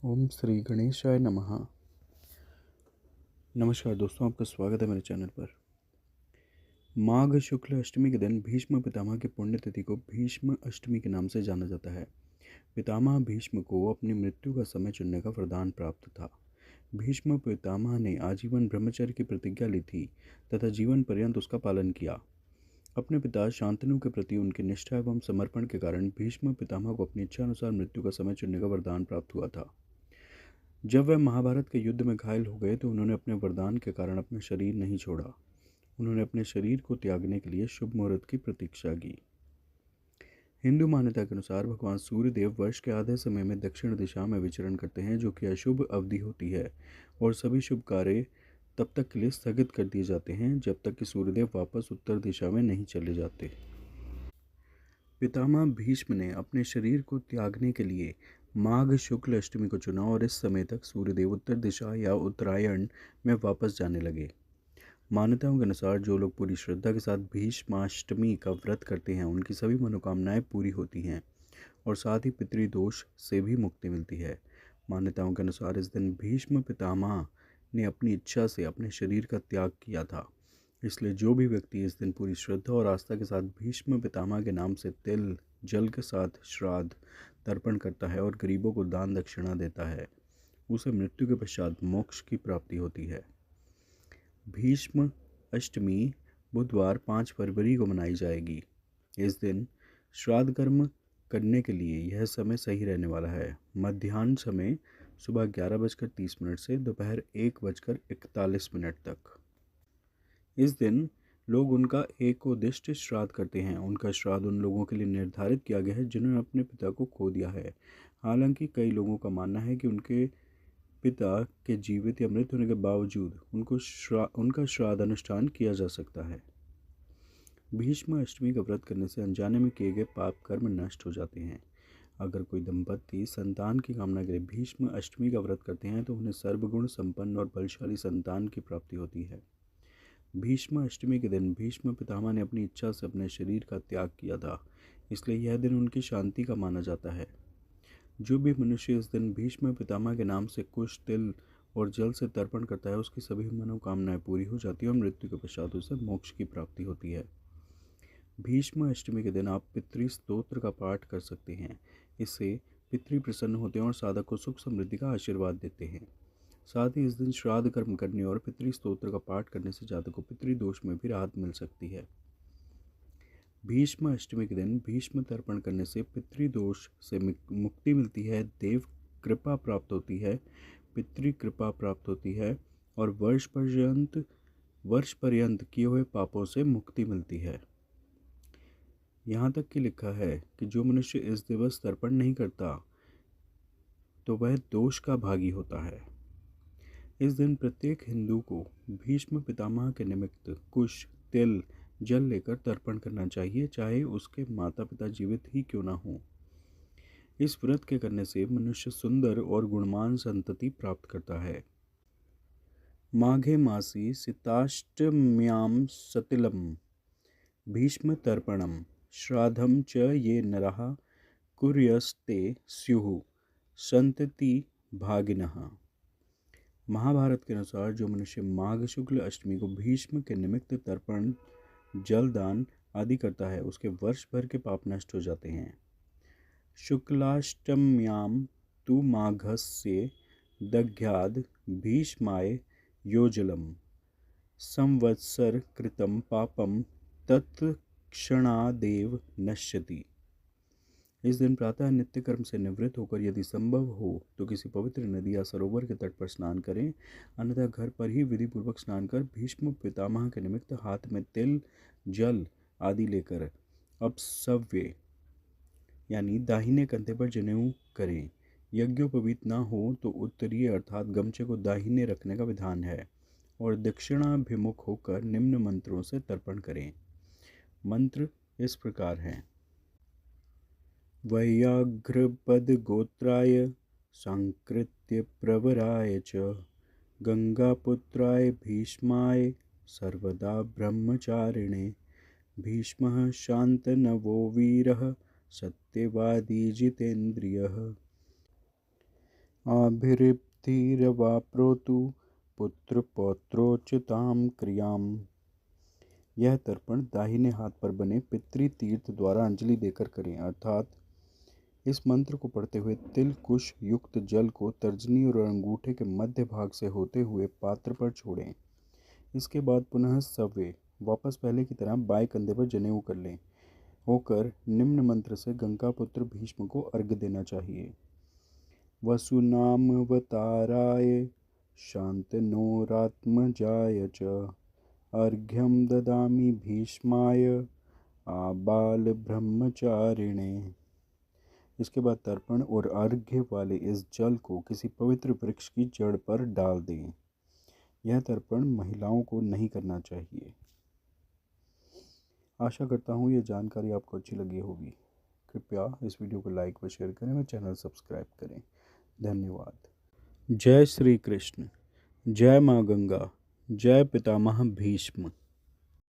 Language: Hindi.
ओम श्री गणेशाय नमः। नमस्कार दोस्तों, आपका स्वागत है मेरे चैनल पर। माघ शुक्ल अष्टमी के दिन भीष्म पितामह की पुण्यतिथि को भीष्म अष्टमी के नाम से जाना जाता है। पितामह भीष्म को अपनी मृत्यु का समय चुनने का वरदान प्राप्त था। भीष्म पितामह ने आजीवन ब्रह्मचर्य की प्रतिज्ञा ली थी तथा जीवन पर्यंत उसका पालन किया। अपने पिता शांतनु के प्रति उनकी निष्ठा एवं समर्पण के कारण भीष्म पितामह को अपनी इच्छा अनुसार मृत्यु का समय चुनने का वरदान प्राप्त हुआ था। जब वह महाभारत के युद्ध में घायल हो गए तो उन्होंने अपने वरदान के कारण अपना शरीर नहीं छोड़ा। उन्होंने अपने शरीर को त्यागने के लिए शुभ मुहूर्त की प्रतीक्षा की। हिंदू मान्यता के अनुसार भगवान सूर्य देव वर्ष के आधे समय में दक्षिण दिशा में विचरण करते हैं, जो कि अशुभ अवधि होती है, और सभी शुभ कार्य तब तक के लिए स्थगित कर दिए जाते हैं जब तक कि सूर्यदेव वापस उत्तर दिशा में नहीं चले जाते। पितामह भीष्म ने अपने शरीर को त्यागने के लिए माघ शुक्ल अष्टमी को चुना और इस समय तक सूर्यदेव उत्तर दिशा या उत्तरायण में वापस जाने लगे। मान्यताओं के अनुसार जो लोग पूरी श्रद्धा के साथ भीष्माष्टमी का व्रत करते हैं उनकी सभी मनोकामनाएं पूरी होती हैं और साथ ही पितृदोष से भी मुक्ति मिलती है। मान्यताओं के अनुसार इस दिन भीष्म पितामह ने अपनी इच्छा से अपने शरीर का त्याग किया था। इसलिए जो भी व्यक्ति इस दिन पूरी श्रद्धा और आस्था के साथ भीष्म पितामह के नाम से तिल जल के साथ श्राद्ध तर्पण करता है और गरीबों को दान दक्षिणा देता है, उसे मृत्यु के पश्चात मोक्ष की प्राप्ति होती है। भीष्म अष्टमी बुधवार 5 फरवरी को मनाई जाएगी। इस दिन श्राद्ध कर्म करने के लिए यह समय सही रहने वाला है। मध्याह्न समय सुबह 11:30 से दोपहर 1:41 तक। इस दिन लोग उनका एकोदिष्ट श्राद्ध करते हैं। उनका श्राद्ध उन लोगों के लिए निर्धारित किया गया है जिन्होंने अपने पिता को खो दिया है। हालांकि कई लोगों का मानना है कि उनके पिता के जीवित या मृत होने के बावजूद उनका श्राद्ध अनुष्ठान किया जा सकता है। भीष्म अष्टमी का व्रत करने से अनजाने में किए गए पाप कर्म नष्ट हो जाते हैं। अगर कोई दंपत्ति संतान की कामना के लिए भीष्म अष्टमी का व्रत करते हैं तो उन्हें सर्वगुण संपन्न और बलशाली संतान की प्राप्ति होती है। भीष्म अष्टमी के दिन भीष्म पितामह ने अपनी इच्छा से अपने शरीर का त्याग किया था, इसलिए यह दिन उनकी शांति का माना जाता है। जो भी मनुष्य इस दिन भीष्म पितामह के नाम से कुश तिल और जल से तर्पण करता है उसकी सभी मनोकामनाएं पूरी हो जाती है और मृत्यु के पश्चात उसे मोक्ष की प्राप्ति होती है। भीष्म अष्टमी के दिन आप पितृ स्तोत्र का पाठ कर सकते हैं। इससे पितृ प्रसन्न होते हैं और साधक को सुख समृद्धि का आशीर्वाद देते हैं। साथ ही इस दिन श्राद्ध कर्म करने और पितृ स्तोत्र का पाठ करने से जातक को पितृदोष में भी राहत मिल सकती है। भीष्म अष्टमी के दिन भीष्म तर्पण करने से पितृदोष से मुक्ति मिलती है, देव कृपा प्राप्त होती है, पितृ कृपा प्राप्त होती है और वर्ष पर्यंत किए हुए पापों से मुक्ति मिलती है। यहाँ तक कि लिखा है कि जो मनुष्य इस दिवस तर्पण नहीं करता तो वह दोष का भागी होता है। इस दिन प्रत्येक हिंदू को भीष्म पितामह के निमित्त कुश तिल जल लेकर तर्पण करना चाहिए, चाहे उसके माता पिता जीवित ही क्यों ना हो। इस व्रत के करने से मनुष्य सुंदर और गुणवान संतति प्राप्त करता है। माघे मासी सिताष्टम्यां सतिलम भीष्म तर्पणम श्राद्धम च ये नरः कुर्यस्ते स्युः संतति भागिनः। महाभारत के अनुसार जो मनुष्य माघ शुक्ल अष्टमी को भीष्म के निमित्त तर्पण जलदान आदि करता है उसके वर्ष भर के पाप नष्ट हो जाते हैं। शुक्लाष्टम्यां तु माघस्य दग्ध्याद् भीष्माय योजलम संवत्सर कृतं पापम तत्क्षणादेव नश्यति। इस दिन प्रातः नित्य कर्म से निवृत्त होकर यदि संभव हो तो किसी पवित्र नदी या सरोवर के तट पर स्नान करें, अन्यथा घर पर ही विधि पूर्वक स्नान कर भीष्म पितामह के निमित्त हाथ में तिल जल आदि लेकर अपसव्य यानी दाहिने कंधे पर जनेऊ करें। यज्ञोपवीत न हो तो उत्तरीय अर्थात गमछे को दाहिने रखने का विधान है और दक्षिणाभिमुख होकर निम्न मंत्रों से तर्पण करें। मंत्र इस प्रकार हैं। वैयाघ्रपदगोत्राय सांकृत्य प्रवराय च गंगापुत्राय भीष्माय सर्वदा ब्रह्मचारिणे भीष्मः शान्तनवो वीरः सत्यवादी जितेन्द्रियः। आभिरिप्तिरवाप्नोतु पुत्र पौत्रोच्युताम क्रियाम। यह तर्पण दाहिने हाथ पर बने पितृ तीर्थ द्वारा अंजलि देकर करें, अर्थात इस मंत्र को पढ़ते हुए तिल कुश युक्त जल को तर्जनी और अंगूठे के मध्य भाग से होते हुए पात्र पर छोड़ें। इसके बाद पुनः सव्य वापस पहले की तरह बाएं कंधे पर जनेऊ कर लें होकर निम्न मंत्र से गंगापुत्र भीष्म को अर्घ्य देना चाहिए। वसुनामवताराय शान्तनोरात्मजाय च अर्घ्यं ददामि भीष्माय आबाल ब्रह्मचारिणे। इसके बाद तर्पण और अर्घ्य वाले इस जल को किसी पवित्र वृक्ष की जड़ पर डाल दें। यह तर्पण महिलाओं को नहीं करना चाहिए। आशा करता हूँ ये जानकारी आपको अच्छी लगी होगी। कृपया इस वीडियो को लाइक व शेयर करें व चैनल सब्सक्राइब करें। धन्यवाद। जय श्री कृष्ण। जय माँ गंगा। जय पितामह भीष्म।